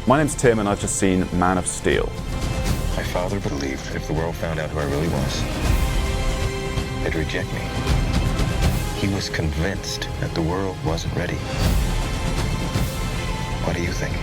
My name's Tim and I've just seen Man of Steel. My father believed if the world found out who I really was, they'd reject me. He was convinced that the world wasn't ready. What do you think?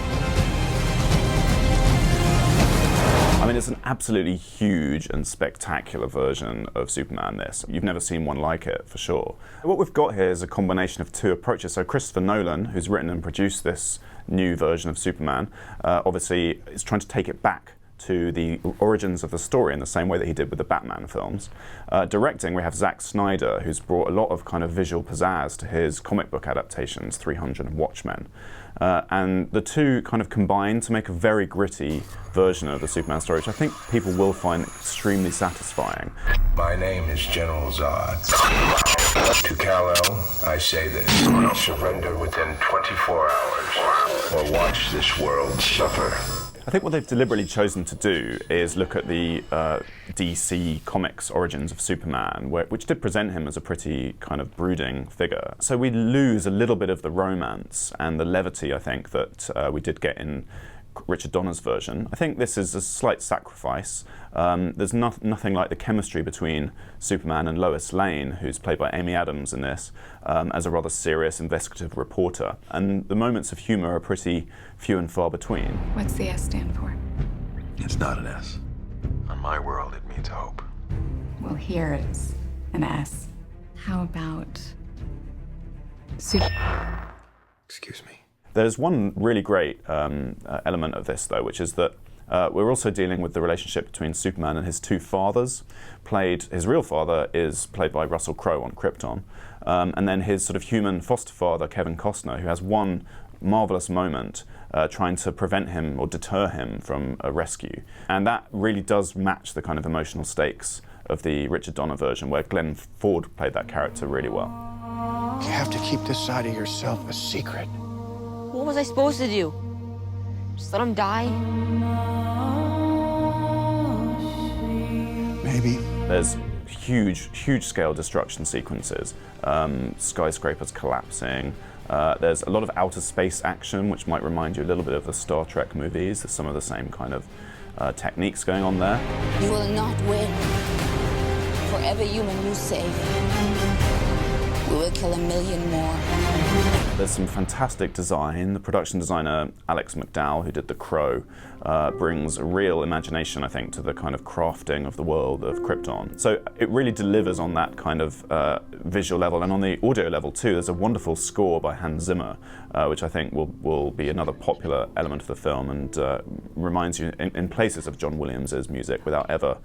I mean, it's an absolutely huge and spectacular version of Superman, this. You've never seen one like it, for sure. What we've got here is a combination of two approaches. So Christopher Nolan, who's written and produced this new version of Superman, obviously is trying to take it back to the origins of the story in the same way that he did with the Batman films. Directing, we have Zack Snyder, who's brought a lot of kind of visual pizzazz to his comic book adaptations, 300 and Watchmen. And the two kind of combine to make a very gritty version of the Superman story, which I think people will find extremely satisfying. My name is General Zod. To Kal-El, I say this: surrender within 24 hours, or watch this world suffer. I think what they've deliberately chosen to do is look at the DC Comics origins of Superman, which did present him as a pretty kind of brooding figure. So we lose a little bit of the romance and the levity, I think, that we did get in Richard Donner's version. I think this is a slight sacrifice. There's nothing like the chemistry between Superman and Lois Lane, who's played by Amy Adams in this, as a rather serious investigative reporter. And the moments of humour are pretty few and far between. What's the S stand for? It's not an S. On my world, it means hope. Well, here it's an S. How about Excuse me. There's one really great element of this, though, which is that we're also dealing with the relationship between Superman and his two fathers. His real father is played by Russell Crowe on Krypton, and then his sort of human foster father, Kevin Costner, who has one marvelous moment trying to prevent him or deter him from a rescue. And that really does match the kind of emotional stakes of the Richard Donner version, where Glenn Ford played that character really well. You have to keep this side of yourself a secret. What was I supposed to do? Just let him die? Maybe. There's huge scale destruction sequences, skyscrapers collapsing. There's a lot of outer space action, which might remind you a little bit of the Star Trek movies. There's some of the same kind of techniques going on there. You will not win. For every human you save, we will kill 1 million more. There's some fantastic design. The production designer, Alex McDowell, who did The Crow, brings a real imagination, I think, to the kind of crafting of the world of Krypton. So it really delivers on that kind of visual level, and on the audio level too. There's a wonderful score by Hans Zimmer, which I think will be another popular element of the film, and reminds you in places of John Williams' music without ever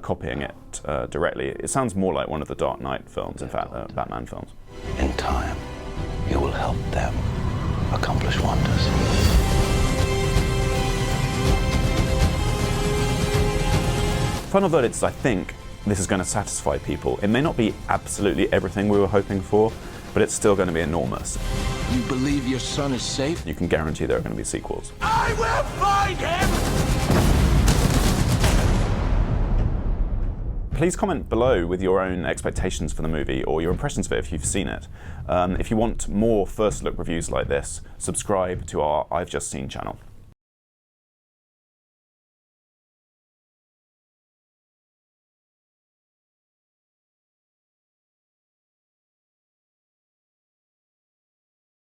copying it directly. It sounds more like one of the Dark Knight films, in fact, Batman films. In time, you will help them accomplish wonders. Final verdict is, I think this is going to satisfy people. It may not be absolutely everything we were hoping for, but it's still going to be enormous. You believe your son is safe? You can guarantee there are going to be sequels. I will find him! Please comment below with your own expectations for the movie or your impressions of it if you've seen it. If you want more first look reviews like this, subscribe to our I've Just Seen channel.